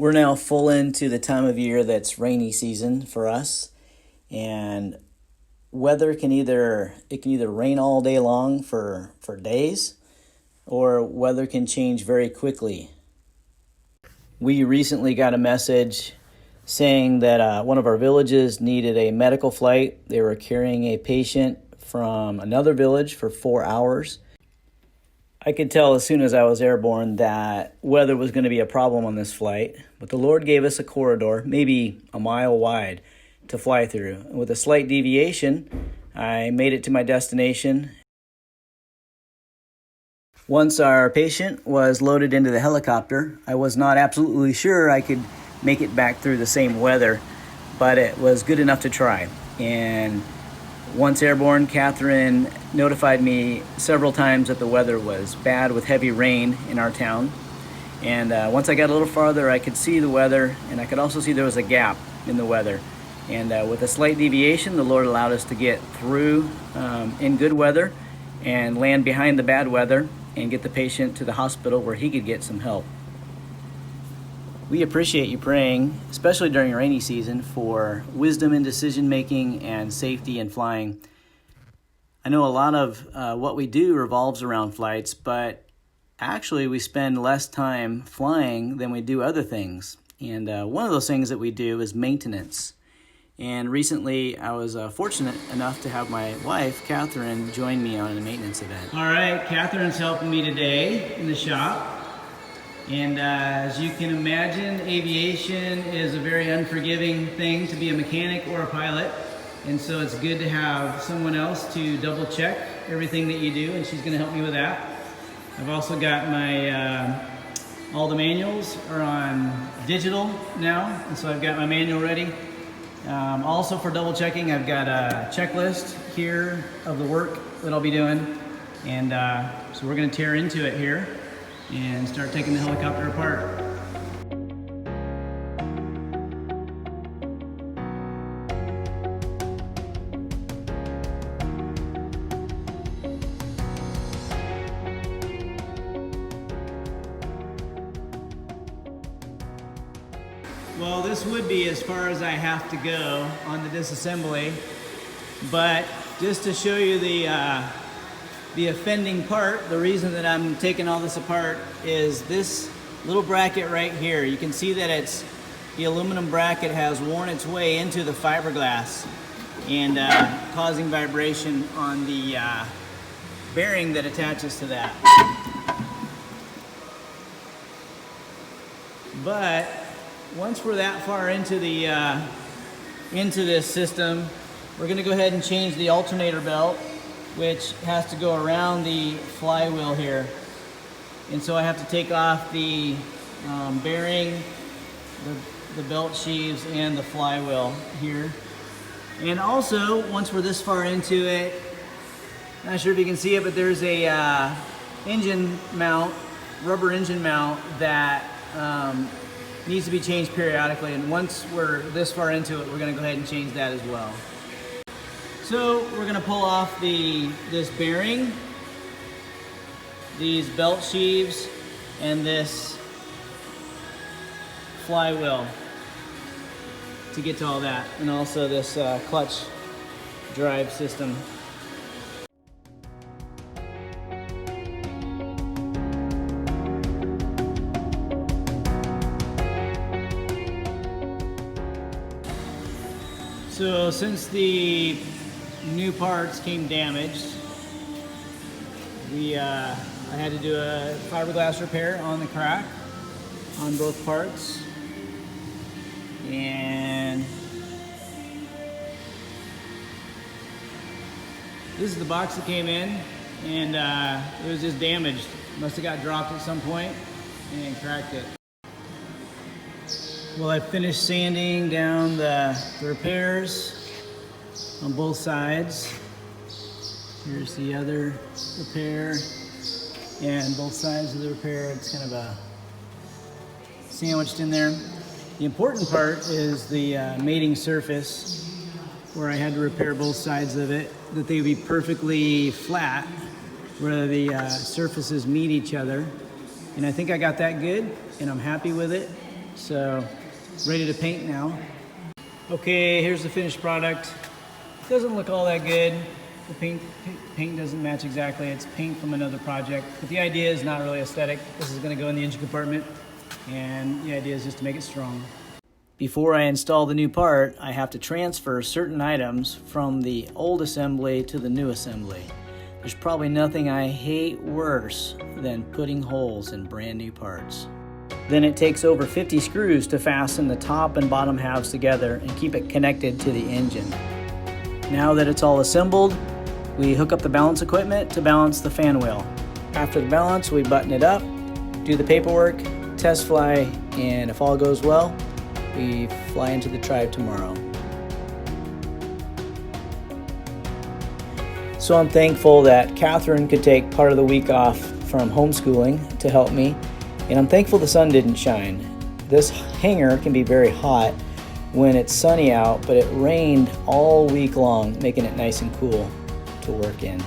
We're now full into the time of year that's rainy season for us, and weather can either rain all day long for days, or weather can change very quickly. We recently got a message saying that one of our villages needed a medical flight. They were carrying a patient from another village for 4 hours. I could tell as soon as I was airborne that weather was going to be a problem on this flight, but the Lord gave us a corridor, maybe a mile wide, to fly through. With a slight deviation, I made it to my destination. Once our patient was loaded into the helicopter, I was not absolutely sure I could make it back through the same weather, but it was good enough to try. And once airborne, Catherine notified me several times that the weather was bad with heavy rain in our town. And once I got a little farther, I could see the weather, and I could also see there was a gap in the weather. And with a slight deviation, the Lord allowed us to get through in good weather and land behind the bad weather and get the patient to the hospital where he could get some help. We appreciate you praying, especially during rainy season, for wisdom in decision making and safety in flying. I know a lot of what we do revolves around flights, but actually we spend less time flying than we do other things. And one of those things that we do is maintenance. And recently I was fortunate enough to have my wife, Catherine, join me on a maintenance event. All right, Catherine's helping me today in the shop. And as you can imagine, aviation is a very unforgiving thing to be a mechanic or a pilot. And so it's good to have someone else to double check everything that you do, and she's going to help me with that. I've also got my, all the manuals are on digital now, and so I've got my manual ready. Also for double checking, I've got a checklist here of the work that I'll be doing. And so we're going to tear into it here and start taking the helicopter apart. Well, this would be as far as I have to go on the disassembly, but just to show you the offending part, the reason that I'm taking all this apart is this little bracket right here. You can see that the aluminum bracket has worn its way into the fiberglass and causing vibration on the bearing that attaches to that. But once we're that far into this system, we're going to go ahead and change the alternator belt, which has to go around the flywheel here. And so I have to take off the bearing, the belt sheaves, and the flywheel here. And also, once we're this far into it, not sure if you can see it, but there's a engine mount, rubber engine mount that needs to be changed periodically. And once we're this far into it, we're going to go ahead and change that as well. So we're going to pull off this bearing, these belt sheaves, and this flywheel to get to all that, and also this clutch drive system. So since the new parts came damaged, I had to do a fiberglass repair on the crack on both parts. And this is the box that came in, and it was just damaged. Must have got dropped at some point and cracked it. Well, I finished sanding down the repairs on both sides. Here's the other repair, and both sides of the repair, it's kind of sandwiched in there. The important part is the mating surface, where I had to repair both sides of it, that they be perfectly flat, where the surfaces meet each other. And I think I got that good, and I'm happy with it. So, ready to paint now. Okay, here's the finished product. Doesn't look all that good. The paint doesn't match exactly. It's paint from another project. But the idea is not really aesthetic. This is going to go in the engine compartment. And the idea is just to make it strong. Before I install the new part, I have to transfer certain items from the old assembly to the new assembly. There's probably nothing I hate worse than putting holes in brand new parts. Then it takes over 50 screws to fasten the top and bottom halves together and keep it connected to the engine. Now that it's all assembled, we hook up the balance equipment to balance the fan wheel. After the balance, we button it up, do the paperwork, test fly, and if all goes well, we fly into the tribe tomorrow. So I'm thankful that Catherine could take part of the week off from homeschooling to help me, and I'm thankful the sun didn't shine. This hangar can be very hot when it's sunny out, but it rained all week long, making it nice and cool to work in.